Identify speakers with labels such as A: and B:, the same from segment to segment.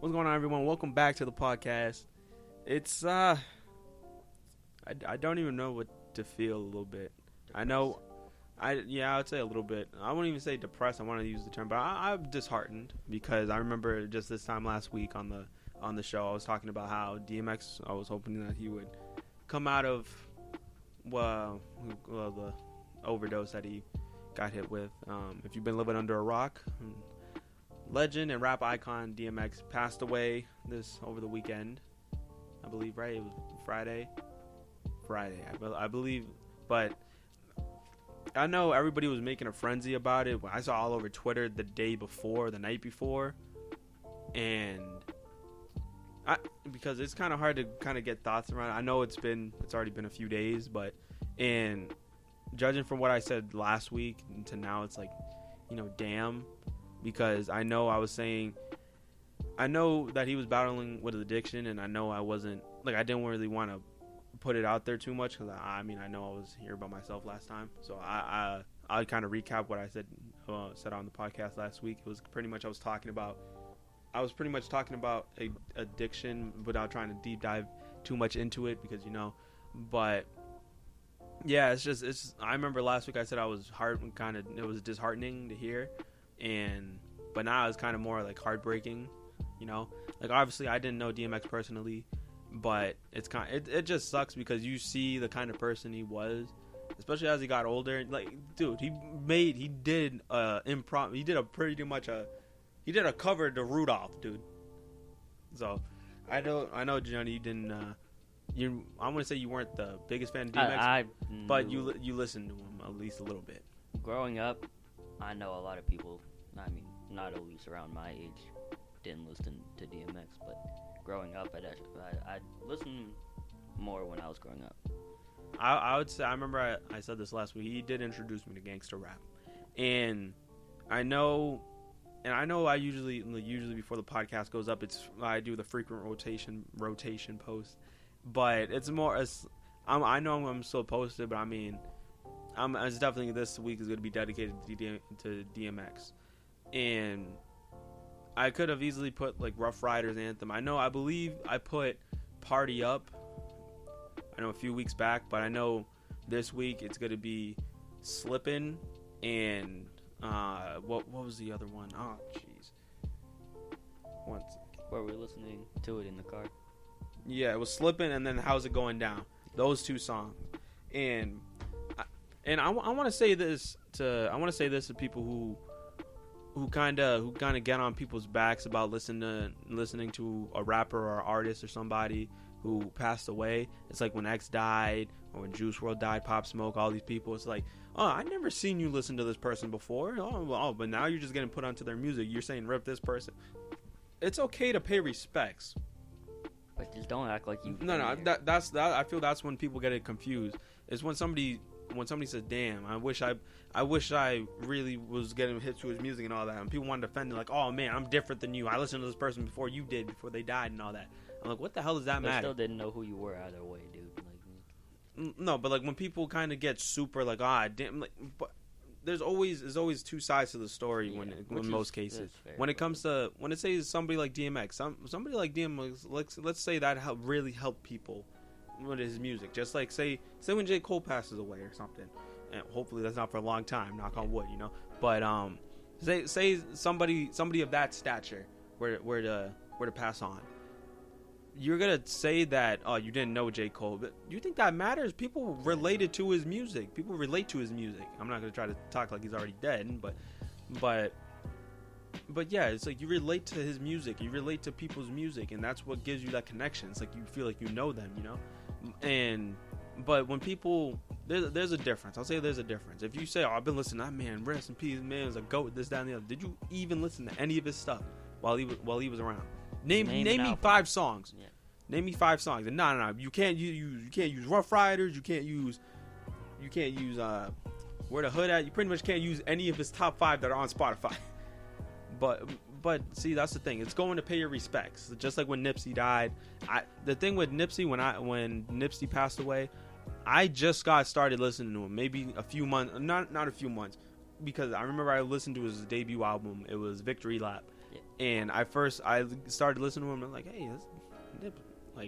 A: What's going on, everyone? Welcome back to the podcast. It's I don't even know what to feel a little bit. I know, I'd say a little bit. I wouldn't even say depressed. I want to use the term, but I'm disheartened because I remember just this time last week on the show, I was talking about how DMX. I was hoping that he would come out of the overdose that he got hit with. If you've been living under a rock. Legend and rap icon DMX passed away over the weekend, I believe, right? It was Friday, I believe. But I know everybody was making a frenzy about it. I saw all over Twitter the night before, and because it's kind of hard to kind of get thoughts around it. I know it's already been a few days, and judging from what I said last week to now, it's like, damn. Because I know that he was battling with addiction, and I know I didn't really want to put it out there too much because I know I was here by myself last time. So I'll kind of recap what I said on the podcast last week. It was pretty much I was pretty much talking about addiction without trying to deep dive too much into it because but yeah, it's just I remember last week I said I was it was disheartening to hear. But now it's kind of more like heartbreaking, like obviously I didn't know DMX personally, but it just sucks because you see the kind of person he was, especially as he got older. Like, dude, he did a cover to Rudolph, dude. So I know Johnny, you didn't I want to say you weren't the biggest fan of DMX, but you listened to him at least a little bit.
B: Growing up, I know a lot of people, not at least around my age, didn't listen to DMX, but growing up, I listened more when I was growing up.
A: I would say, I remember I said this last week, he did introduce me to gangster rap. And I know I usually before the podcast goes up, I do the frequent rotation post. But it's more, I know I'm still posted, but it's definitely this week is going to be dedicated to DMX, and I could have easily put like Rough Riders anthem. I believe I put Party Up. I know a few weeks back, but I know this week it's going to be Slippin' and what was the other one? Oh jeez, one second.
B: Were we listening to it in the car?
A: Yeah, it was Slippin' and then How's It Going Down. Those two songs, and I want to say this to people who kind of get on people's backs about listening to a rapper or artist or somebody who passed away. It's like when X died or when Juice WRLD died, Pop Smoke, all these people. It's like, oh, I never seen you listen to this person before. Oh, but now you're just getting put onto their music. You're saying rip this person. It's okay to pay respects.
B: But just don't act like you.
A: No. I feel that's when people get it confused. It's when somebody says, "Damn, I wish I really was getting hip to his music and all that," and people want to defend it, like, "Oh man, I'm different than you. I listened to this person before you did, before they died and all that." I'm like, "What the hell does that matter?"
B: They still didn't know who you were either way, dude.
A: No, but like when people kind of get super like, damn, like, but there's always two sides to the story in most cases. When it comes to when it says somebody like DMX, somebody like DMX, let's say that really helped people with his music. Just like say when J. Cole passes away or something, and hopefully that's not for a long time, knock on wood, But say somebody of that stature were to pass on. You're gonna say that, oh, you didn't know J. Cole, but do you think that matters? People related to his music. People relate to his music. I'm not gonna try to talk like he's already dead, but yeah, it's like you relate to his music. You relate to people's music, and that's what gives you that connection. It's like you feel like you know them, But when people, there's a difference. I'll say there's a difference. If you say, oh, I've been listening to that man, rest in peace, man, was a goat, this, that, and the other. Did you even listen to any of his stuff while he was around? Name me 5 songs. Yeah. Name me 5 songs. And no, you can't use Rough Riders. You can't use Where the Hood At. You pretty much can't use any of his top 5 that are on Spotify. But see, that's the thing. It's going to pay your respects. Just like when Nipsey died. The thing with Nipsey, when Nipsey passed away, I just got started listening to him. Maybe a few months, not a few months, because I remember I listened to his debut album. It was Victory Lap. Yeah. And I started listening to him. And I'm like, hey,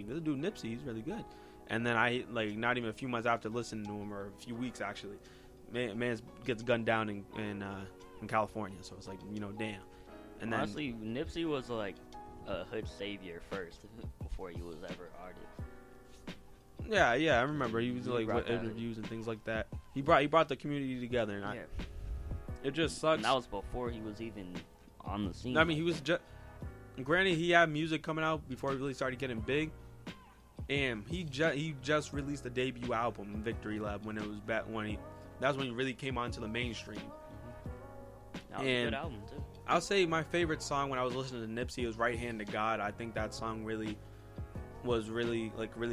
A: this dude Nipsey, he's really good. And then I like not even a few months after listening to him, or a few weeks actually, man gets gunned down in California. So it's like, damn. And
B: honestly, Nipsey was like a hood savior first before he was ever an artist.
A: Yeah, I remember he was like with interviews and things like that. He brought the community together, and it just sucks.
B: And that was before he was even on the scene.
A: I mean, he was just. Granted, he had music coming out before he really started getting big, and he just released the debut album, Victory Lab, when it was back that's when he really came onto the mainstream.
B: That was a good album too.
A: I'll say my favorite song when I was listening to Nipsey was "Right Hand to God." I think that song really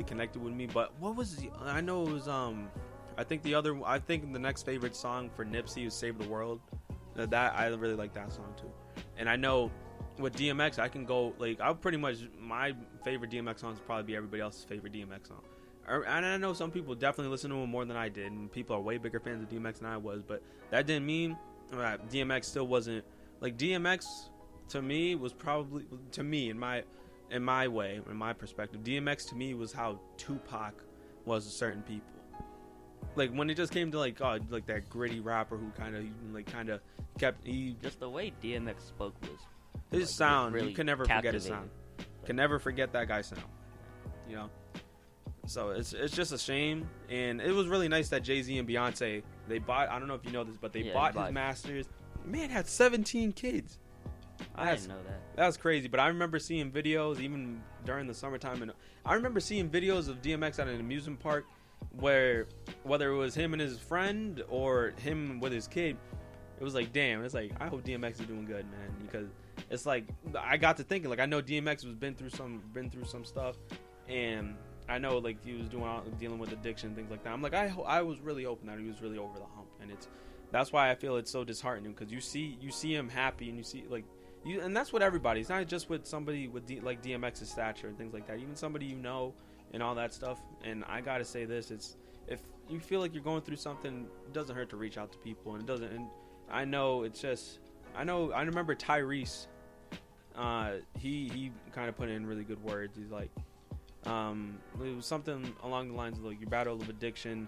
A: connected with me. But what was I know it was I think the next favorite song for Nipsey is "Save the World." That I really like that song too. And I know with DMX, I can go I'll pretty much, my favorite DMX songs would probably be everybody else's favorite DMX song. And I know some people definitely listen to him more than I did, and people are way bigger fans of DMX than I was. But that didn't mean DMX still wasn't DMX. To me, was probably in my way, in my perspective, DMX to me was how Tupac was to certain people. When it just came to that gritty rapper who kind of kept
B: just the way DMX spoke was
A: his sound.
B: Really
A: you can never forget his sound. Can never forget that guy's sound. So it's just a shame, and it was really nice that Jay-Z and Beyonce, they bought. I don't know if you know this, but they bought his masters. Man had 17 kids.
B: I didn't know that.
A: That was crazy, but I remember seeing videos even during the summertime, and I remember seeing videos of DMX at an amusement park where whether it was him and his friend or him with his kid, it was like, damn, it's like, I hope DMX is doing good, man, because it's like I got to thinking, I know DMX was been through some stuff, and I know he was dealing with addiction and things like that. I'm like, I was really hoping that he was really over the hump, and that's why I feel it's so disheartening, because you see him happy, and you see and that's what everybody. It's not just with somebody with DMX's stature and things like that. Even somebody and all that stuff. And I gotta say this: if you feel like you're going through something, it doesn't hurt to reach out to people, and it doesn't. And I know I remember Tyrese. He kind of put in really good words. He's like, it was something along the lines of your battle of addiction.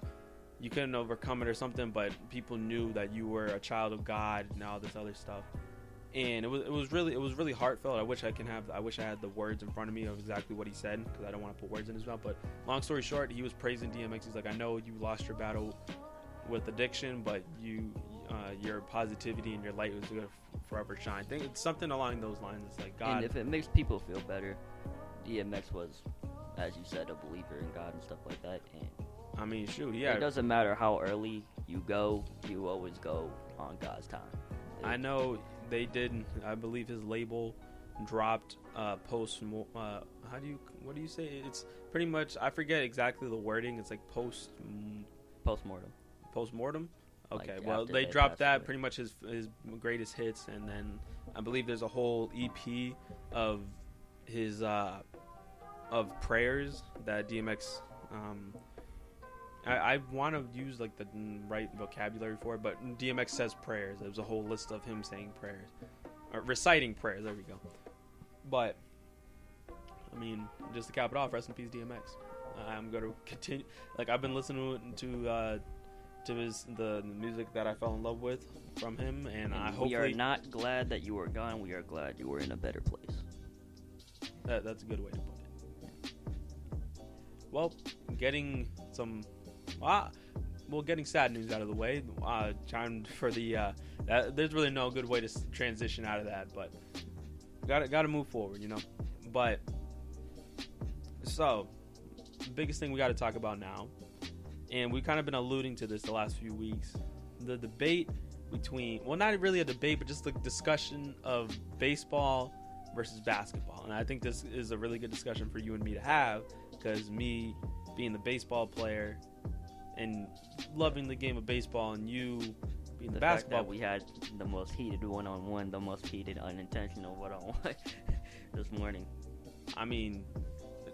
A: You couldn't overcome it or something, but people knew that you were a child of God and all this other stuff. And it was really heartfelt. I wish I had the words in front of me of exactly what he said, because I don't want to put words in his mouth. But long story short, he was praising DMX. He's like, I know you lost your battle with addiction, but your positivity and your light was gonna forever shine. I think it's something along those lines. It's like, God.
B: And if it makes people feel better, DMX was, as you said, a believer in God and stuff like that. And
A: I mean, shoot, yeah.
B: It doesn't matter how early you go, you always go on God's time.
A: I know they did. I believe his label dropped what do you say? It's pretty much, I forget exactly the wording. It's like postmortem. Okay, well, they dropped that, pretty much his greatest hits, and then I believe there's a whole EP of his of prayers that DMX. I want to use the right vocabulary for it, but DMX says prayers. There's a whole list of him saying prayers, or reciting prayers. There we go. But I mean, just to cap it off, rest in peace, DMX. I'm gonna continue. I've been listening to the music that I fell in love with from him, and I hope
B: we are not glad that you were gone. We are glad you were in a better place.
A: That's a good way to put it. Well, getting sad news out of the way. Time for there's really no good way to transition out of that, but gotta move forward, But so, the biggest thing we got to talk about now, and we've kind of been alluding to this the last few weeks, the debate between, well, not really a debate, but just the discussion of baseball versus basketball. And I think this is a really good discussion for you and me to have, because me being the baseball player and loving the game of baseball, and you being the basketball
B: fact that we had the most heated one-on-one, the most heated unintentional one-on-one this morning.
A: I mean,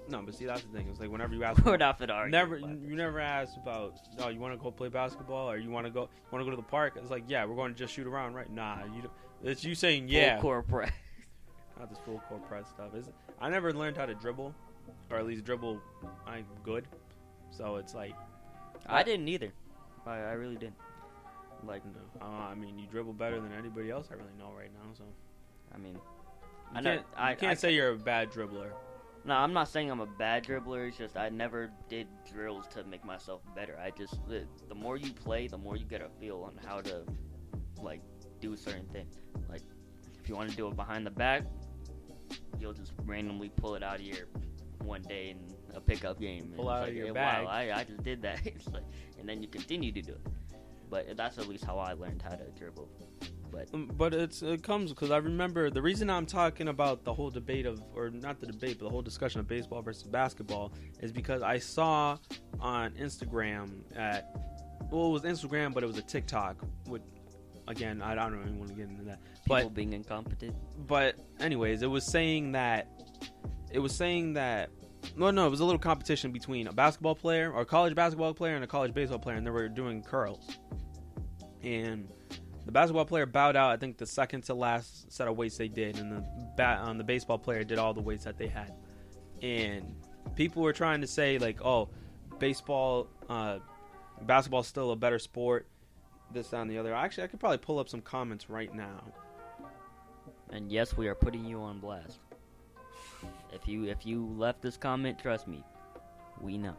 A: no, but see, that's the thing. It's like whenever you ask,
B: we're not gonna argue.
A: You never asked about, oh, you want to go play basketball, or you want to go to the park? It's like, yeah, we're going to just shoot around, right? Nah, it's you saying yeah.
B: Full court press.
A: not this full court press stuff. I never learned how to dribble, or at least dribble good. So it's like
B: I didn't either. I really didn't. Like,
A: no. I mean, you dribble better than anybody else I really know right now. So
B: I mean,
A: you can't say you're a bad dribbler.
B: No, I'm not saying I'm a bad dribbler. It's just I never did drills to make myself better. The more you play, the more you get a feel on how to, like, do certain things. Like, if you want to do it behind the back, you'll just randomly pull it out of your one day in a pickup game.
A: Pull out of your bag.
B: Wow, I just did that. It's like, and then you continue to do it. But that's at least how I learned how to dribble.
A: But it comes because I remember the reason I'm talking about the whole debate or not the debate, but the whole discussion of baseball versus basketball is because I saw on Instagram it was Instagram, but it was a TikTok. Again, I don't even want to get into that.
B: People being incompetent.
A: But anyways, it was saying that. Well, no, it was a little competition between a basketball player or a college basketball player and a college baseball player, and they were doing curls. And the basketball player bowed out, I think, the second to last set of weights they did, and the baseball player did all the weights that they had. And people were trying to say, like, oh, basketball's still a better sport, this, that, and the other. Actually, I could probably pull up some comments right now.
B: And yes, we are putting you on blast. If you left this comment, trust me, we know.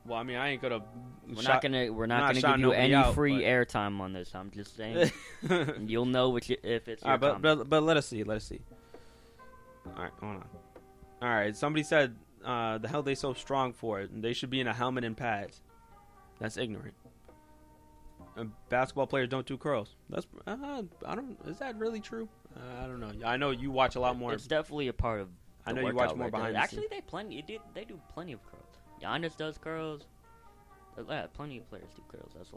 A: Well, I mean, I ain't gonna.
B: We're not gonna give you any free airtime on this. I'm just saying, you'll know if it's your comment.
A: But let us see. All right, hold on. All right, somebody said, "The hell they so strong for it? They should be in a helmet and pads." That's ignorant. Basketball players don't do curls. That's I don't. Is that really true? I don't know. I know you watch a lot more.
B: It's definitely a part of.
A: I know you watch more behind the scenes.
B: Actually, they do plenty of curls. Giannis does curls. Yeah, plenty of players do curls. That's a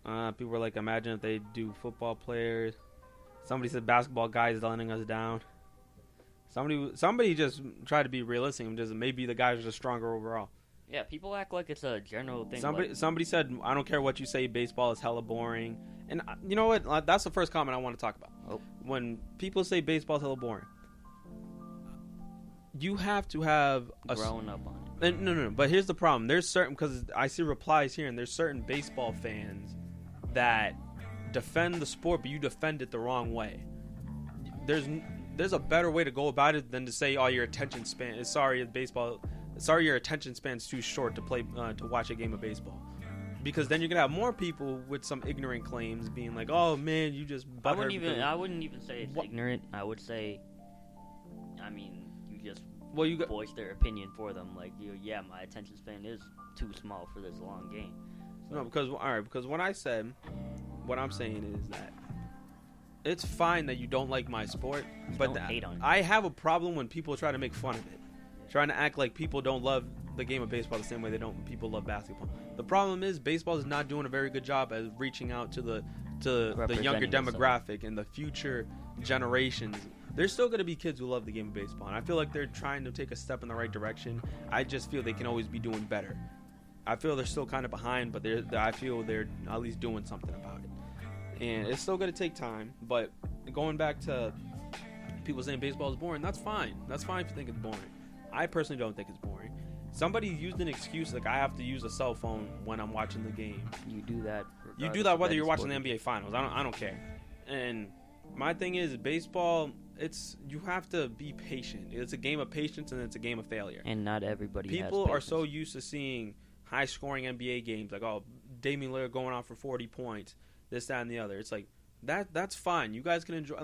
B: lot.
A: People were like, imagine if they do football players. Somebody said basketball guys letting us down. Somebody just tried to be realistic and just maybe the guys are just stronger overall.
B: Yeah, people act like it's a general thing.
A: Somebody said, I don't care what you say, baseball is hella boring. And you know what? That's the first comment I want to talk about.
B: Oh.
A: When people say baseball is hella boring, you have to have
B: grown up on it.
A: No. But here's the problem. There's certain, because I see replies here, and there's certain baseball fans that defend the sport, but you defend it the wrong way. There's a better way to go about it than to say, "Oh, your attention span is sorry your attention span's too short to play to watch a game of baseball." Because then you're gonna have more people with some ignorant claims being like, "Oh man, you just."
B: I wouldn't even say it's ignorant. I would say, I mean, you just voice their opinion for them. Like, my attention span is too small for this long game. So.
A: No, because what I'm saying is that it's fine that you don't like my sport, but
B: don't hate on it.
A: I have a problem when people try to make fun of it, trying to act like people don't love the game of baseball the same way people love basketball. The problem is baseball is not doing a very good job at reaching out to the younger demographic and the future generations. There's still going to be kids who love the game of baseball, and I feel like they're trying to take a step in the right direction. I just feel they can always be doing better. I feel they're still kind of behind, but I feel they're at least doing something about it. And it's still going to take time, but going back to people saying baseball is boring, that's fine. That's fine if you think it's boring. I personally don't think it's boring. Somebody used an excuse like I have to use a cell phone when I'm watching the game.
B: You do that.
A: You do that whether you're watching the NBA Finals. I don't care. And my thing is baseball. You have to be patient. It's a game of patience and it's a game of failure.
B: And not everybody.
A: People are so used to seeing high-scoring NBA games, like Damian Lillard going off for 40 points, this, that, and the other. It's like that's fine. You guys can enjoy.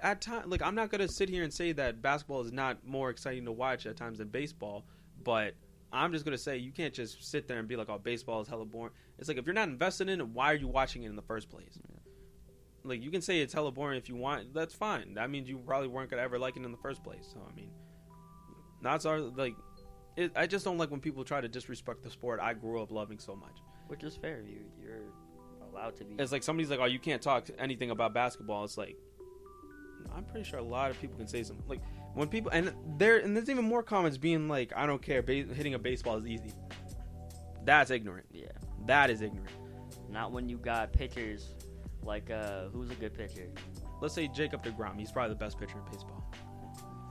A: At time, I'm not gonna sit here and say that basketball is not more exciting to watch at times than baseball. But I'm just going to say you can't just sit there and be like, oh, baseball is hella boring. It's like if you're not invested in it, why are you watching it in the first place? Yeah. Like, you can say it's hella boring if you want. That's fine. That means you probably weren't going to ever like it in the first place. So, I mean, I just don't like when people try to disrespect the sport I grew up loving so much.
B: Which is fair. You're allowed to be.
A: It's like somebody's like, oh, you can't talk anything about basketball. It's like, I'm pretty sure a lot of people can say something. Like, when people, and there's even more comments being like, I don't care, hitting a baseball is easy. That's ignorant.
B: Yeah.
A: That is ignorant.
B: Not when you got pitchers like, who's a good pitcher?
A: let's say Jacob deGrom. He's probably the best pitcher in baseball.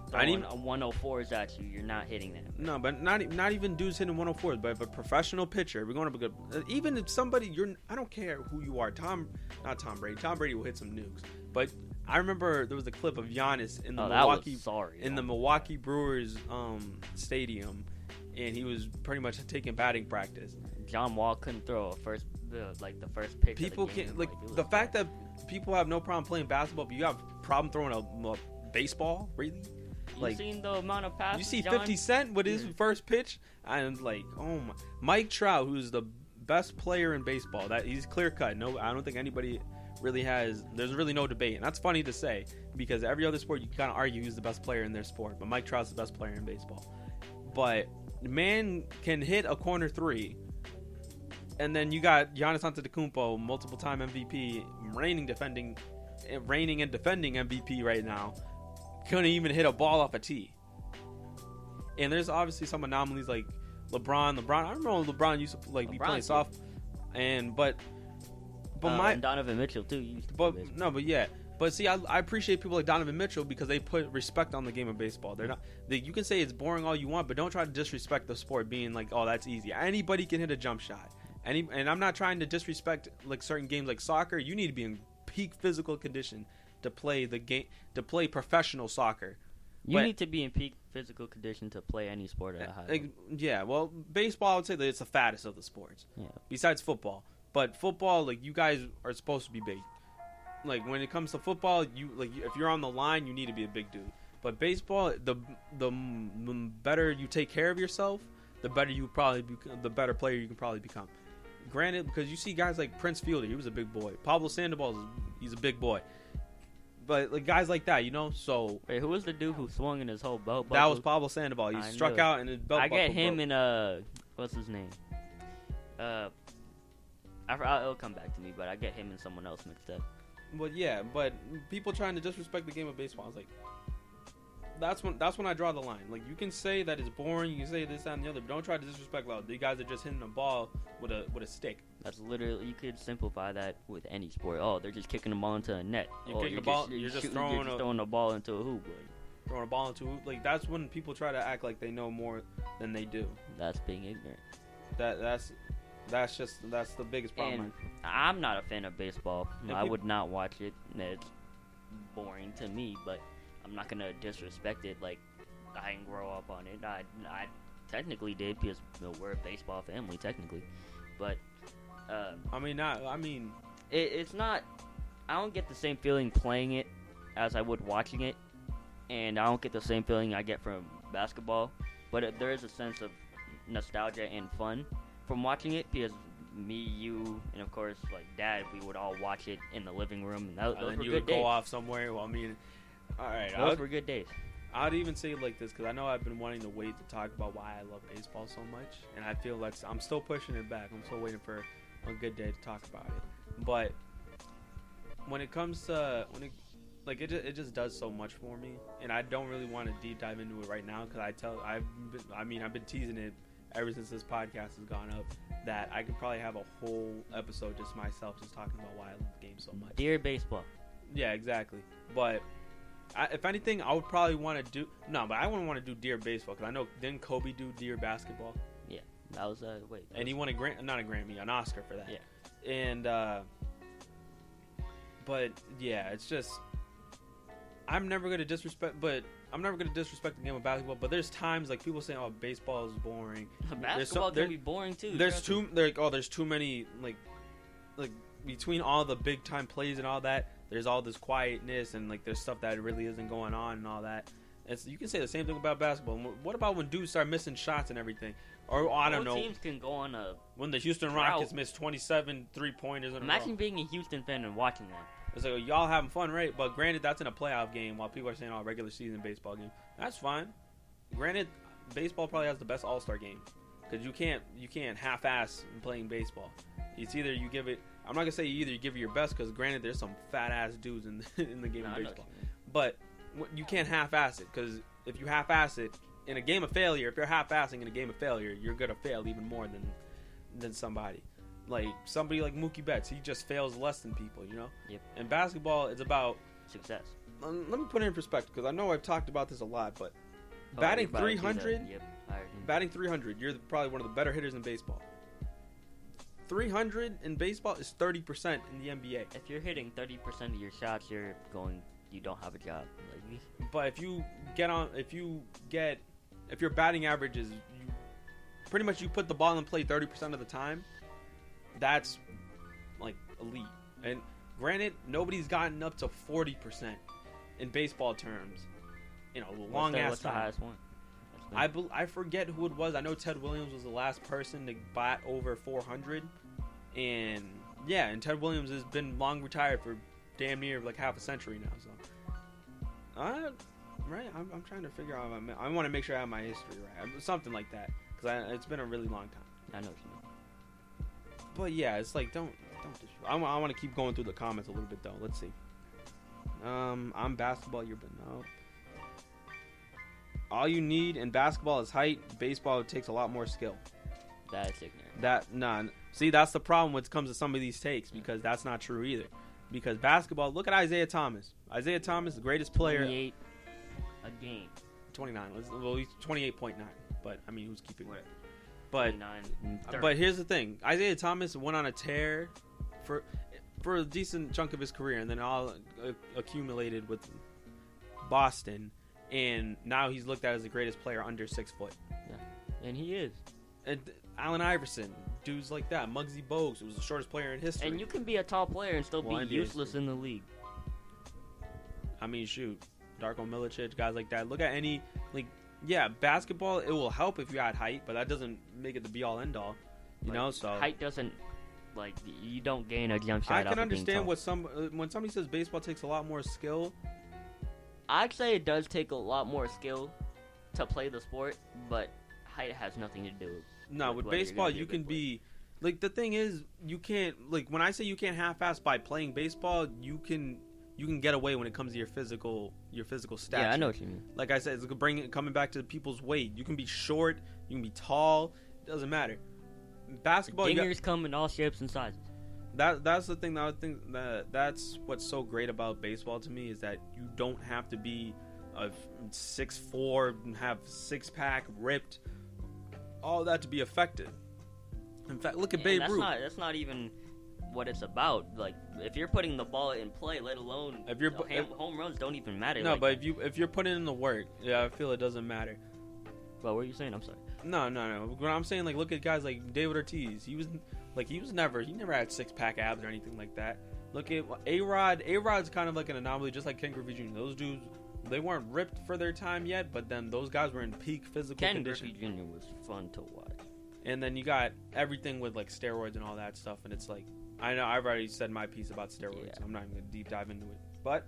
B: Throwing 104s at you, you're not hitting them.
A: No, but not even dudes hitting 104s, but a professional pitcher. We're going up a good. Even if somebody I don't care who you are. Not Tom Brady. Tom Brady will hit some nukes. But I remember there was a clip of Giannis in the Milwaukee Brewers stadium, and he was pretty much taking batting practice.
B: John Wall couldn't throw the first pitch.
A: People can't the fact that people have no problem playing basketball, but you have a problem throwing a baseball, really?
B: You seen the amount of passes?
A: You see
B: John?
A: 50 Cent with his first pitch, and oh my, Mike Trout, who's the best player in baseball. That he's clear cut. No, I don't think anybody really has. There's really no debate, and that's funny to say because every other sport you kind of argue who's the best player in their sport, but Mike Trout's the best player in baseball. But the man can hit a corner three, and then you got Giannis Antetokounmpo, multiple-time MVP, reigning and defending MVP right now. Couldn't even hit a ball off a tee. And there's obviously some anomalies like LeBron. I remember LeBron used to be playing soft, but
B: Donovan Mitchell too.
A: But see, I appreciate people like Donovan Mitchell because they put respect on the game of baseball. They're not. You can say it's boring all you want, but don't try to disrespect the sport. Being like, oh, that's easy. Anybody can hit a jump shot. And I'm not trying to disrespect like certain games like soccer. You need to be in peak physical condition to play the game, to play professional soccer.
B: You need to be in peak physical condition to play any sport at a high level.
A: Yeah, well, baseball, I would say that it's the fattest of the sports.
B: Yeah.
A: Besides football. But football, like, you guys are supposed to be big. Like, when it comes to football, if you're on the line, you need to be a big dude. But baseball, the better you take care of yourself, the better the better player you can probably become. Granted, because you see guys like Prince Fielder, he was a big boy. Pablo Sandoval, he's a big boy. But like guys like that, So
B: wait, who was the dude who swung in his whole belt?
A: That was Pablo Sandoval. He struck out and his belt.
B: I get him in what's his name? It'll come back to me, but I get him and someone else mixed up.
A: But people trying to disrespect the game of baseball, I was like, that's when I draw the line. Like, you can say that it's boring, you can say this, that, and the other, but don't try to disrespect. Well, the guys are just hitting a ball with a stick.
B: That's literally, you could simplify that with any sport. Oh, they're just kicking the ball into a net.
A: You're just throwing
B: the ball into a hoop.
A: Throwing a ball into a hoop. Like, that's when people try to act like they know more than they do.
B: That's being ignorant.
A: That's the biggest problem.
B: And I'm not a fan of baseball. I would not watch it. It's boring to me, but I'm not going to disrespect it. Like, I didn't grow up on it. I technically did because we're a baseball family, technically. But, it's not, I don't get the same feeling playing it as I would watching it. And I don't get the same feeling I get from basketball. But there is a sense of nostalgia and fun from watching it because me, you, and of course, like Dad, we would all watch it in the living room, and those were good days. You would
A: go off somewhere. Well, all right,
B: those were good days.
A: I'd even say it like this because I know I've been wanting to wait to talk about why I love baseball so much, and I feel like I'm still pushing it back. I'm still waiting for a good day to talk about it. But when it comes to it just does so much for me, and I don't really want to deep dive into it right now because I've been teasing it ever since this podcast has gone up, that I could probably have a whole episode just myself just talking about why I love the game so much.
B: Dear baseball.
A: Yeah, exactly. But if anything, I would probably want to do... No, but I wouldn't want to do Dear Baseball, because I know, didn't Kobe do Dear Basketball?
B: Yeah, that was,
A: and he won an Oscar for that.
B: Yeah.
A: And, but, yeah, it's just... I'm never going to disrespect the game of basketball, but there's times like people saying, "Oh, baseball is boring."
B: Basketball can be boring too.
A: There's too many like between all the big time plays and all that. There's all this quietness and like there's stuff that really isn't going on and all that. And so you can say the same thing about basketball. What about when dudes start missing shots and everything? Or I don't know.
B: Teams can go on
A: when the Houston Rockets miss 27 3-pointers in a row.
B: Imagine being a Houston fan and watching that.
A: It's like, y'all having fun, right? But granted, that's in a playoff game while people are saying, regular season baseball game. That's fine. Granted, baseball probably has the best all-star game because you can't half-ass playing baseball. It's either you give it – I'm not going to say you either give it your best because granted, there's some fat-ass dudes in the game of baseball. But you can't half-ass it because if you half-ass it in a game of failure, if you're half-assing in a game of failure, you're going to fail even more than somebody. Like somebody like Mookie Betts, he just fails less than people,
B: Yep.
A: In basketball, it's about
B: success.
A: Let me put it in perspective, because I know I've talked about this a lot, but
B: Oh,
A: batting
B: you're about to do
A: 300,
B: that. Yep, I heard you.
A: batting 300, you're probably one of the better hitters in baseball. 300 in baseball is 30% in the NBA.
B: If you're hitting 30% of your shots, you don't have a job. Like,
A: But if your batting average is pretty much you put the ball in play 30% of the time, that's like elite. And granted, nobody's gotten up to 40% in baseball terms. You know, long ass
B: what's the
A: time.
B: highest one?
A: I forget who it was. I know Ted Williams was the last person to bat over 400, and Ted Williams has been long retired for damn near like half a century now. So, right, I'm trying to figure out. I want to make sure I have my history right, something like that, because it's been a really long time.
B: I know what you mean.
A: But yeah, it's like don't. I want to keep going through the comments a little bit though. Let's see. I'm basketball. You're but no. All you need in basketball is height. Baseball takes a lot more skill.
B: That's ignorant.
A: See, that's the problem when it comes to some of these takes, because that's not true either. Because basketball, look at Isaiah Thomas. Isaiah Thomas, the greatest player.
B: 28 a game.
A: 29. Well, he's 28.9. But I mean, who's keeping it? But
B: 29, 30.
A: but here's the thing: Isaiah Thomas went on a tear for a decent chunk of his career, and then all accumulated with Boston. And now he's looked at as the greatest player under 6 foot.
B: Yeah, and he is.
A: And Allen Iverson, dudes like that. Muggsy Bogues, who was the shortest player in history.
B: And you can be a tall player and still be useless in the league.
A: I mean, shoot. Darko Milicic, guys like that. Look at any, basketball, it will help if you add height, but that doesn't make it the be-all, end-all. You know, so.
B: Height doesn't, you don't gain a jump shot.
A: I can understand when somebody says baseball takes a lot more skill.
B: I'd say it does take a lot more skill to play the sport, but height has nothing to do with
A: No, with baseball, you can be... the thing is, you can't... when I say you can't half-ass by playing baseball, you can get away when it comes to your physical stats.
B: Yeah, I know what you mean.
A: Like I said, it's coming back to people's weight. You can be short, you can be tall, it doesn't matter. Basketball...
B: Dingers come in all shapes and sizes.
A: That's the thing. That's what's so great about baseball to me, is that you don't have to be a 6'4", and have 6-pack, ripped, all that to be effective. In fact, look at Babe Ruth.
B: That's not even what it's about. Like, if you're putting the ball in play, let alone home runs don't even matter.
A: No, but if you're putting in the work, I feel it doesn't matter.
B: Well, what were you saying? I'm sorry.
A: No. What I'm saying, look at guys like David-Ortiz. He never had 6-pack abs or anything like that. Look at A-Rod. A-Rod's kind of like an anomaly, just like Ken Griffey Jr. Those dudes, they weren't ripped for their time yet, but then those guys were in peak physical condition.
B: Ken Griffey Jr. was fun to watch.
A: And then you got everything with steroids and all that stuff, and it's I know I've already said my piece about steroids. Yeah. I'm not even gonna deep dive into it, but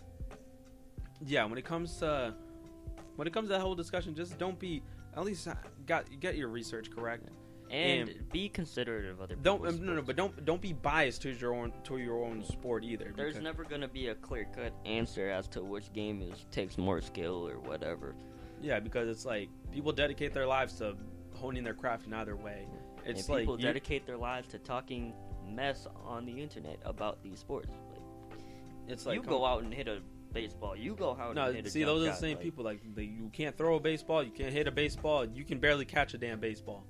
A: yeah, when it comes to that whole discussion, just don't be, at least get your research correct.
B: And be considerate of other people.
A: But don't be biased to your own sport either.
B: There's never gonna be a clear-cut answer as to which game takes more skill or whatever.
A: Yeah, because it's people dedicate their lives to honing their craft in either way. It's
B: and people dedicate their lives to talking mess on the internet about these sports. It's you go out and hit a baseball. You go out and hit a jump shot.
A: Those are the same people. You can't throw a baseball. You can't hit a baseball. You can barely catch a damn baseball.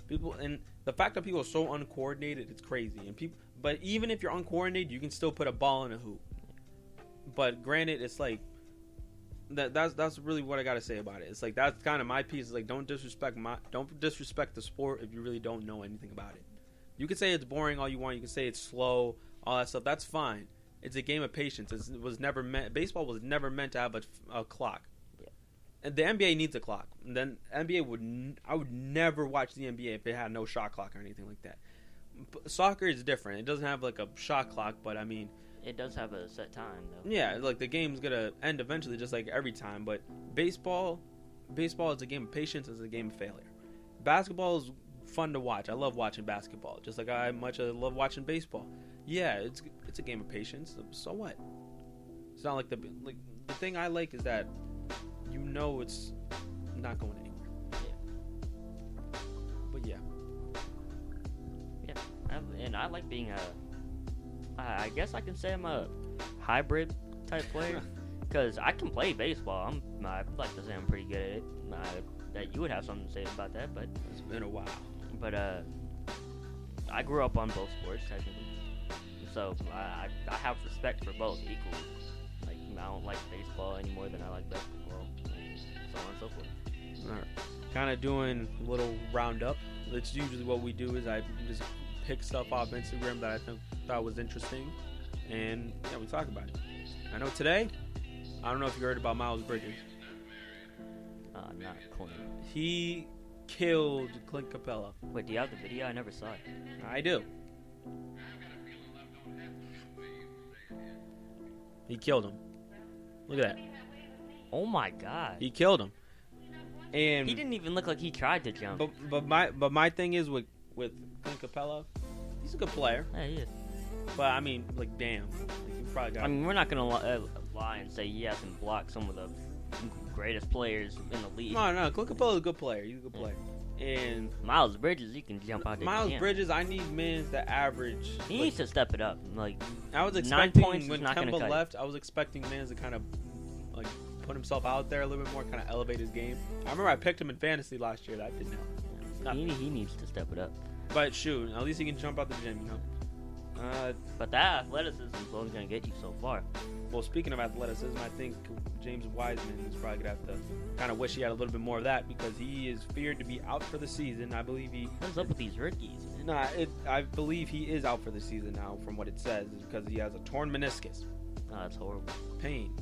A: People, and the fact that people are so uncoordinated, it's crazy. But even if you're uncoordinated, you can still put a ball in a hoop. But granted, it's that's really what I gotta say about it. It's that's kind of my piece. Don't disrespect the sport if you really don't know anything about it. You can say it's boring all you want. You can say it's slow, all that stuff. That's fine. It's a game of patience. Baseball was never meant to have a clock. And the NBA needs a clock. And then NBA I would never watch the NBA if it had no shot clock or anything like that. But soccer is different. It doesn't have a shot clock, but I mean,
B: it does have a set time though.
A: Yeah, the game's gonna end eventually, just like every time. But baseball is a game of patience. It's a game of failure. Basketball is fun to watch. I love watching basketball, just like I love watching baseball. Yeah, it's a game of patience. So what? It's not the thing I like is that it's not going anywhere. Yeah. But yeah.
B: Yeah, and I like being I guess I can say I'm a hybrid type player. Because I can play baseball. I'd like to say I'm pretty good at it. That you would have something to say about that, but
A: It's been a while.
B: But I grew up on both sports technically, so I have respect for both equally. Like I don't like baseball any more than I like basketball, and so on and so forth.
A: All right. Kind of doing a little roundup. That's usually what we do. Is I just pick stuff off Instagram that I thought was interesting, and yeah, we talk about it. I know today. I don't know if you heard about Miles Bridges.
B: Not Clint.
A: He killed Clint Capella.
B: Wait, do you have the video? I never saw it.
A: I do. He killed him. Look at that.
B: Oh my god.
A: He killed him. And
B: he didn't even look like he tried to jump.
A: But my thing is with Clint Capella, he's a good player.
B: Yeah, he is.
A: But I mean, like, damn, like, you probably got.
B: I mean, we're not gonna lie and say he hasn't blocked some of the greatest players in the league.
A: No, Clint Capella's a good player. He's a good player. And
B: Miles Bridges, he can jump out there.
A: Miles Bridges, I need men that average.
B: He needs to step it up. Like
A: I was
B: 9
A: expecting
B: points
A: when Kemba left, I was expecting Mans to kind of like put himself out there a little bit more, kind of elevate his game. I remember I picked him in fantasy last year. That didn't help.
B: He needs to step it up.
A: But shoot, at least he can jump out the gym, you know.
B: But that athleticism is only going to get you so far.
A: Well, speaking of athleticism, I think James Wiseman is probably going to have to kind of wish he had a little bit more of that because he is feared to be out for the season. I believe he...
B: What's up with these rookies, man?
A: I believe he is out for the season now from what it says because he has a torn meniscus.
B: Oh, that's horrible.
A: Pain.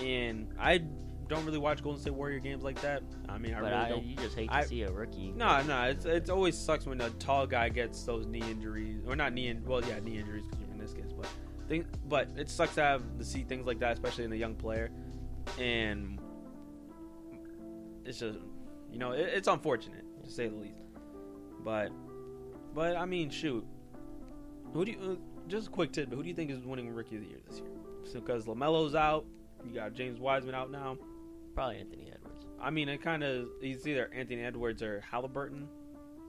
A: And I don't really watch Golden State Warrior games like that. I mean, I really don't.
B: You just hate to see a rookie.
A: No, it's always sucks when a tall guy gets those knee injuries, or not knee injuries because you're meniscus, but it sucks to see things like that, especially in a young player, and it's just, you know, it's unfortunate to say the least. But I mean, shoot, who do you? Just a quick tidbit: who do you think is winning Rookie of the Year this year? So because LaMelo's out, you got James Wiseman out now.
B: Probably Anthony Edwards.
A: I mean, he's either Anthony Edwards or Halliburton,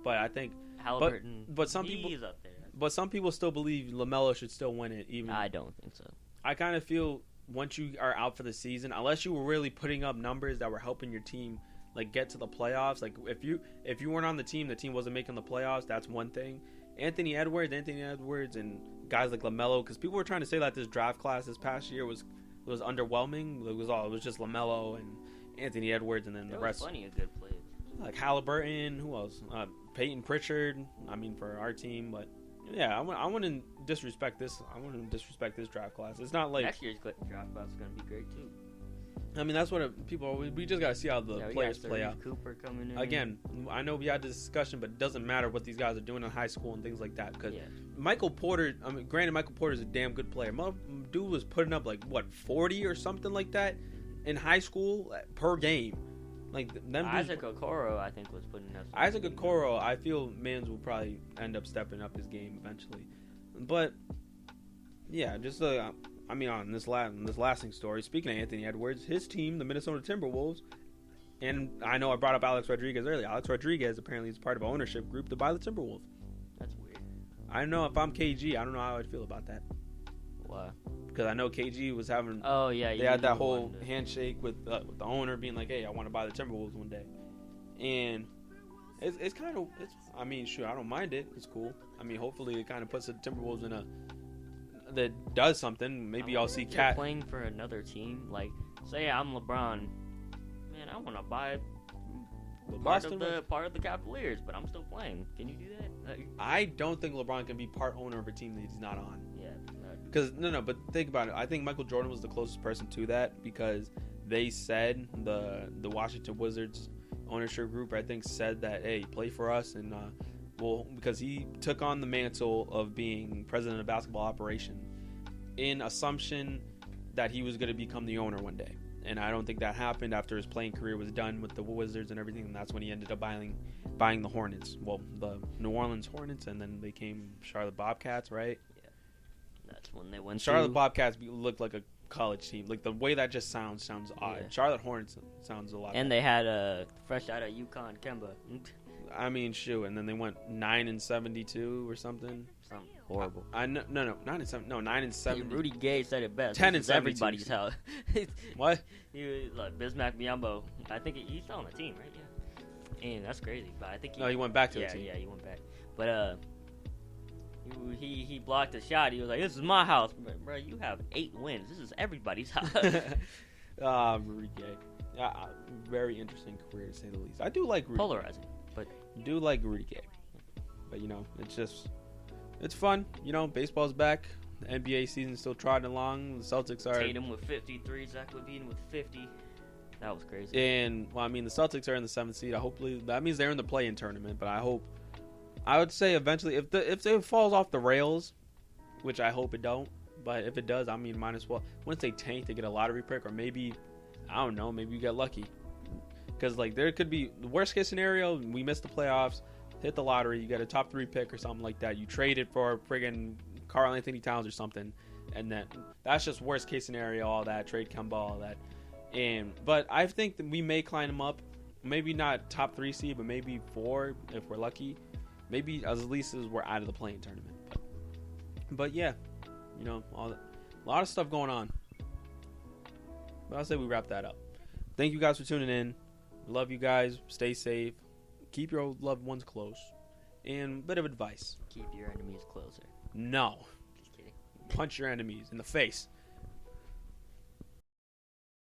A: but I think
B: Halliburton.
A: But some people,
B: he's up there.
A: But some people still believe LaMelo should still win it. Even
B: I don't think so.
A: I kind of feel once you are out for the season, unless you were really putting up numbers that were helping your team like get to the playoffs. Like if you weren't on the team wasn't making the playoffs. That's one thing. Anthony Edwards, and guys like LaMelo, because people were trying to say that this draft class this past year was underwhelming. It was just LaMelo and Anthony Edwards, and then the rest.
B: Plenty of good players
A: like Halliburton. Who else? Peyton Pritchard. I mean, for our team, but yeah, I wouldn't disrespect this. I wouldn't disrespect this draft class. It's not like
B: next year's draft class is going to be great too.
A: I mean, that's what people always. We just gotta see how the players play out.
B: Cooper coming in.
A: Again, I know we had this discussion, but it doesn't matter what these guys are doing in high school and things like that. Because Michael Porter, I mean, granted, Michael Porter is a damn good player. Dude was putting up like 40 or something like that in high school per game. Like them.
B: Isaac Okoro, I think, was putting up.
A: Isaac Okoro, I feel Mans will probably end up stepping up his game eventually. But yeah, just I mean, on this lasting story, speaking of Anthony Edwards, his team, the Minnesota Timberwolves, and I know I brought up Alex Rodriguez earlier. Alex Rodriguez apparently is part of an ownership group to buy the Timberwolves.
B: That's weird.
A: I know if I'm KG, I don't know how I'd feel about that.
B: Why?
A: Because I know KG was having.
B: Oh yeah.
A: They had that whole handshake with the owner being like, "Hey, I want to buy the Timberwolves one day," and it's kind of. I mean, sure, I don't mind it. It's cool. I mean, hopefully, it kind of puts the Timberwolves in a. That does something. Maybe I'll see Cat
B: playing for another team. Like, say I'm LeBron, man, I want to buy part of the Cavaliers, but I'm still playing. Can you do that?
A: I don't think LeBron can be part owner of a team that he's not on.
B: Yeah.
A: Because no, but think about it. I think Michael Jordan was the closest person to that because they said the Washington Wizards ownership group, I think, said that, hey, play for us, and because he took on the mantle of being president of basketball operations in assumption that he was going to become the owner one day. And I don't think that happened after his playing career was done with the Wizards and everything. And that's when he ended up buying the Hornets. Well, the New Orleans Hornets, and then they came Charlotte Bobcats, right?
B: Yeah. That's when they went
A: Charlotte Bobcats looked like a college team. Like the way that just sounds odd. Yeah. Charlotte Hornets sounds a lot
B: and
A: better.
B: They had fresh out of UConn Kemba.
A: I mean, shoot, and then they went 9-72 or something.
B: horrible.
A: I no, not in 7. No, 9-70.
B: Rudy Gay said it best.
A: 10
B: This
A: and
B: is everybody's house.
A: What?
B: He was like Bismack Biyombo. I think he's still on the team, right? Yeah. And that's crazy. But I think
A: he went back to the team.
B: Yeah, he went back. But he blocked a shot. He was like, "This is my house, bro. You have 8 wins. This is everybody's house."
A: Rudy Gay. Very interesting career to say the least. I do like Rudy.
B: Polarizing, but
A: do like Rudy Gay. But it's fun. Baseball's back. The NBA season's still trotting along. The Celtics are.
B: Tatum with 53, Zach LaVine with 50. That was crazy.
A: And the Celtics are in the 7th seed. Hopefully, that means they're in the play-in tournament. But I would say eventually, if it falls off the rails, which I hope it don't. But if it does, might as well. Once they tank, they get a lottery pick, or maybe, I don't know, maybe you get lucky. Because there could be the worst case scenario. We miss the playoffs, hit the lottery, you get a top 3 pick or something like that. You trade it for friggin' Karl Anthony Towns or something, and then that's just worst case scenario. All that trade Kemba, all that. But I think that we may climb them up. Maybe not top 3 seed, but maybe 4 if we're lucky. Maybe at least as we're out of the play-in tournament. But yeah, a lot of stuff going on. But I'll say we wrap that up. Thank you guys for tuning in. Love you guys. Stay safe. Keep your loved ones close. And a bit of advice.
B: Keep your enemies closer.
A: No.
B: Just kidding.
A: Punch your enemies in the face.